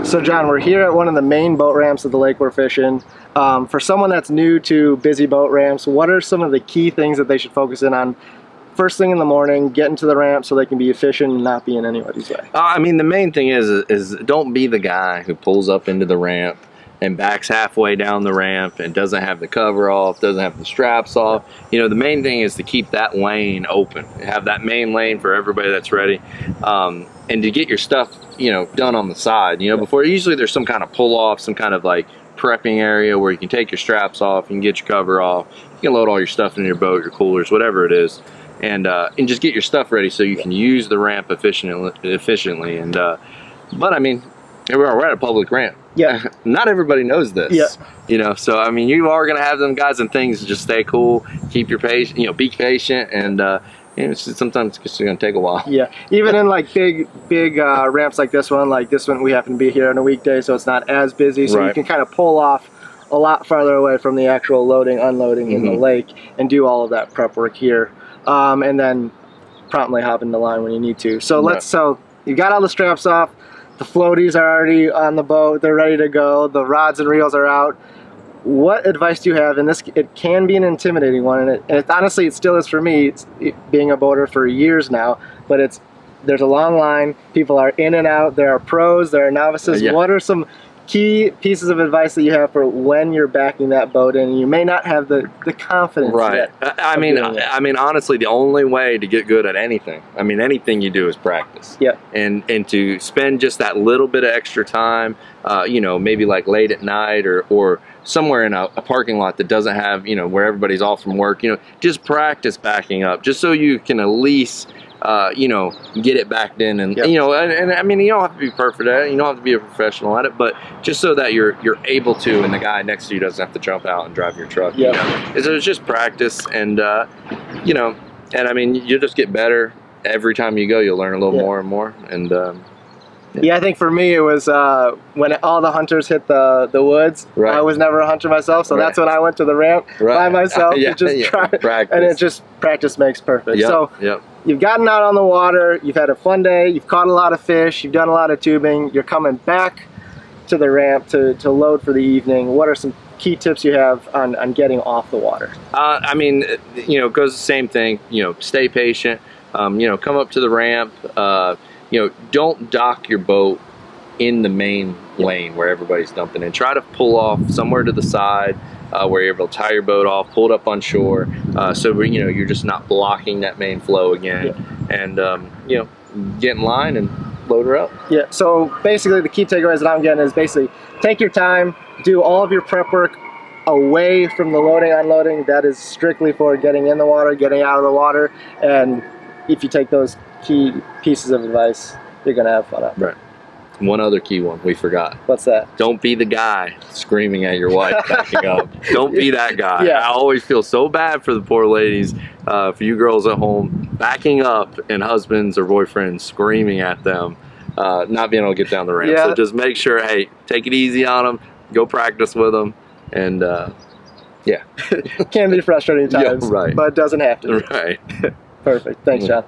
So John, we're here at one of the main boat ramps of the lake we're fishing. For someone that's new to busy boat ramps, what are some of the key things that they should focus in on first thing in the morning, getting to the ramp so they can be efficient and not be in anybody's way? I mean, the main thing is don't be the guy who pulls up into the ramp and backs halfway down the ramp and doesn't have the cover off, doesn't have the straps off. You know, the main thing is to keep that lane open, have that main lane for everybody that's ready, and to get your stuff, you know, done on the side. You know, before usually there's some kind of pull off, some kind of like prepping area where you can take your straps off, you can get your cover off, you can load all your stuff in your boat, your coolers, whatever it is, and just get your stuff ready so you can use the ramp efficiently. And but I mean, here we are, we're at a public ramp. Yeah. Not everybody knows this. Yeah. You know, so I mean, you are gonna have them guys and things. Just stay cool, keep your patient, you know, be patient, and you know, sometimes it's gonna take a while. Yeah. Even in like big ramps like this one we happen to be here on a weekday, so it's not as busy. So you can kind of pull off a lot farther away from the actual loading, unloading in the lake, and do all of that prep work here, and then promptly hop in the line when you need to. So so you got all the straps off. The floaties are already on the boat, they're ready to go, the rods and reels are out. What advice do you have? And this, it can be an intimidating one, and it honestly, it still is for me, being a boater for years now, but there's a long line, people are in and out, there are pros, there are novices. What are some key pieces of advice that you have for when you're backing that boat in and you may not have the confidence yet? I mean honestly, the only way to get good at anything, I mean anything you do, is practice. Yeah. And to spend just that little bit of extra time, you know, maybe like late at night or somewhere in a parking lot that doesn't have, you know, where everybody's off from work, you know, just practice backing up just so you can at least you know, get it backed in, and you know, and I mean, you don't have to be perfect at it, you don't have to be a professional at it, but just so that you're able to, and the guy next to you doesn't have to jump out and drive your truck. You know? It's just practice, and you know, and I mean, you'll just get better every time you go. You'll learn a little more and more, and I think for me it was when all the hunters hit the woods. I was never a hunter myself, so that's when I went to the ramp by myself to just try, and it just practice makes perfect. So you've gotten out on the water, you've had a fun day, you've caught a lot of fish, you've done a lot of tubing, you're coming back to the ramp to load for the evening. What are some key tips you have on getting off the water? I mean, you know, it goes the same thing, you know, stay patient, you know, come up to the ramp, you know, don't dock your boat in the main lane where everybody's dumping in. Try to pull off somewhere to the side where you're able to tie your boat off, pull it up on shore, so you know, you're just not blocking that main flow again, and you know, get in line and load her up. Yeah, so basically the key takeaways that I'm getting is basically take your time, do all of your prep work away from the loading, unloading. That is strictly for getting in the water, getting out of the water, and if you take those key pieces of advice, you're gonna have fun out there. Right. One other key one we forgot. What's that? Don't be the guy screaming at your wife backing up. Don't be that guy. I always feel so bad for the poor ladies, for you girls at home, backing up and husbands or boyfriends screaming at them, not being able to get down the ramp. So just make sure, hey, take it easy on them, go practice with them, and Can be frustrating at times, but it doesn't have to. Right. Perfect. Thanks, John.